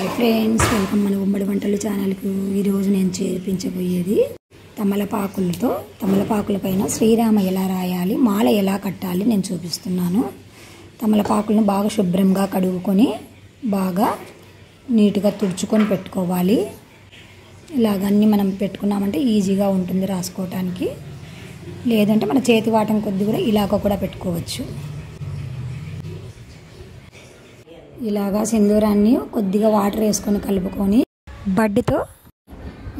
Hi friends, welcome మన ఉమ్మడి వంటలు ఛానల్కు. ఈరోజు నేను చేర్పించబోయేది తమలపాకుల పైన శ్రీరామ ఎలా రాయాలి, మాల ఎలా కట్టాలి నేను చూపిస్తున్నాను. తమలపాకులను బాగా శుభ్రంగా కడుగుకొని బాగా నీట్గా తుడుచుకొని పెట్టుకోవాలి. ఇలాగన్నీ మనం పెట్టుకున్నామంటే ఈజీగా ఉంటుంది రాసుకోవటానికి. లేదంటే మన చేతి వాటం కొద్ది కూడా ఇలాగ కూడా పెట్టుకోవచ్చు. ఇలాగా సింధూరాన్ని కొద్దిగా వాటర్ వేసుకొని కలుపుకొని బడ్డితో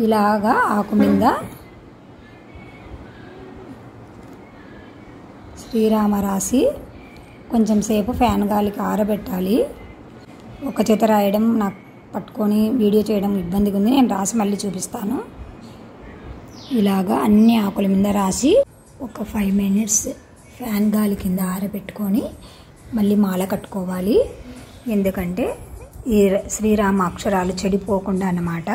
ఇలాగా ఆకు మీద శ్రీరామ రాసి కొంచెం సేపు ఫ్యాన్ గాలికి ఆరబెట్టాలి. ఒక చేత రాయడం నాకు పట్టుకొని వీడియో చేయడం ఇబ్బందిగా ఉంది, నేను రాసి మళ్ళీ చూపిస్తాను. ఇలాగా అన్ని ఆకుల మీద రాసి ఒక 5 minutes ఫ్యాన్ గాలి కింద ఆరబెట్టుకొని మళ్ళీ మాల కట్టుకోవాలి. ఎందుకంటే ఈ శ్రీరామ అక్షరాలు చెడిపోకుండా అన్నమాట.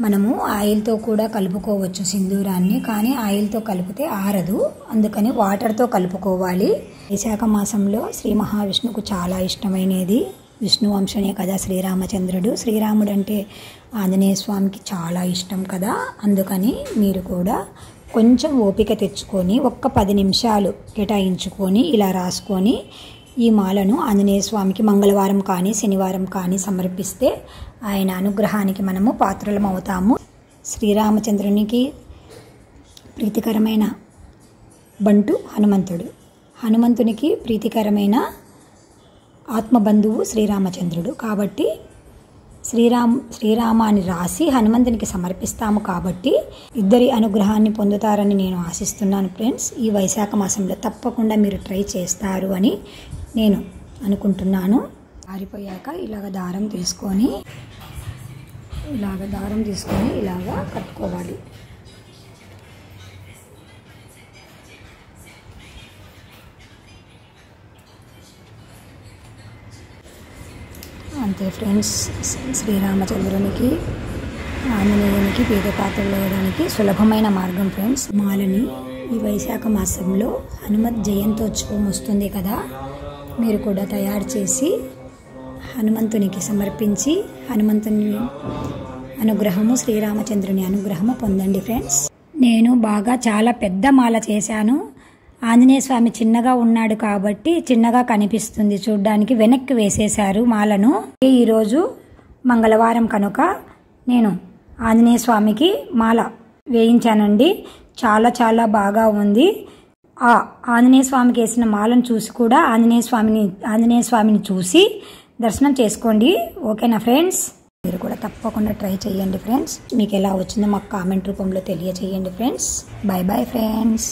మనము ఆయిల్తో కూడా కలుపుకోవచ్చు సింధూరాన్ని, కానీ ఆయిల్తో కలిపితే ఆరదు, అందుకని వాటర్తో కలుపుకోవాలి. వైశాఖ మాసంలో శ్రీ మహావిష్ణువుకు చాలా ఇష్టమైనది విష్ణు వంశనే కదా శ్రీరామచంద్రుడు. శ్రీరాముడు అంటే ఆంజనేయ స్వామికి చాలా ఇష్టం కదా, అందుకని మీరు కూడా కొంచెం ఓపిక తెచ్చుకొని ఒక్క 10 నిమిషాలు కేటాయించుకొని ఇలా రాసుకొని ఈ మాలను ఆంజనేయ స్వామికి మంగళవారం కానీ శనివారం కానీ సమర్పిస్తే ఆయన అనుగ్రహానికి మనము పాత్రలం అవుతాము. శ్రీరామచంద్రునికి ప్రీతికరమైన బంటు హనుమంతుడు, హనుమంతునికి ప్రీతికరమైన ఆత్మబంధువు శ్రీరామచంద్రుడు. కాబట్టి శ్రీరామాన్ని రాసి హనుమంతునికి సమర్పిస్తాము. కాబట్టి ఇద్దరి అనుగ్రహాన్ని పొందుతారని నేను ఆశిస్తున్నాను ఫ్రెండ్స్. ఈ వైశాఖ మాసంలో తప్పకుండా మీరు ట్రై చేస్తారు అని నేను అనుకుంటున్నాను. ఆరిపోయాక ఇలాగ దారం తీసుకొని ఇలాగ కట్టుకోవాలి. అంతే ఫ్రెండ్స్, శ్రీరామచంద్రునికి ఆంజనేయునికి పేద పాత్రలు వేయడానికి సులభమైన మార్గం ఫ్రెండ్స్. మాలని ఈ వైశాఖ మాసంలో హనుమత్ జయంతోత్సవం వస్తుంది కదా, మీరు కూడా తయారు చేసి హనుమంతునికి సమర్పించి హనుమంతుని అనుగ్రహము శ్రీరామచంద్రుని అనుగ్రహము పొందండి ఫ్రెండ్స్. నేను చాలా పెద్ద మాల చేశాను. ఆంజనేయ స్వామి చిన్నగా ఉన్నాడు కాబట్టి చిన్నగా కనిపిస్తుంది చూడ్డానికి, వెనక్కి వేసేశారు మాలను. ఈరోజు మంగళవారం కనుక నేను ఆంజనేయ స్వామికి మాల వేయించానండి. చాలా బాగా ఉంది. ఆ ఆంజనేయ స్వామికి వేసిన మాలను చూసి కూడా ఆంజనేయ స్వామిని చూసి దర్శనం చేసుకోండి. ఓకేనా ఫ్రెండ్స్? మీరు కూడా తప్పకుండా ట్రై చేయండి ఫ్రెండ్స్. మీకు ఎలా వచ్చిందో మాకు కామెంట్ రూపంలో తెలియచేయండి ఫ్రెండ్స్. Bye friends.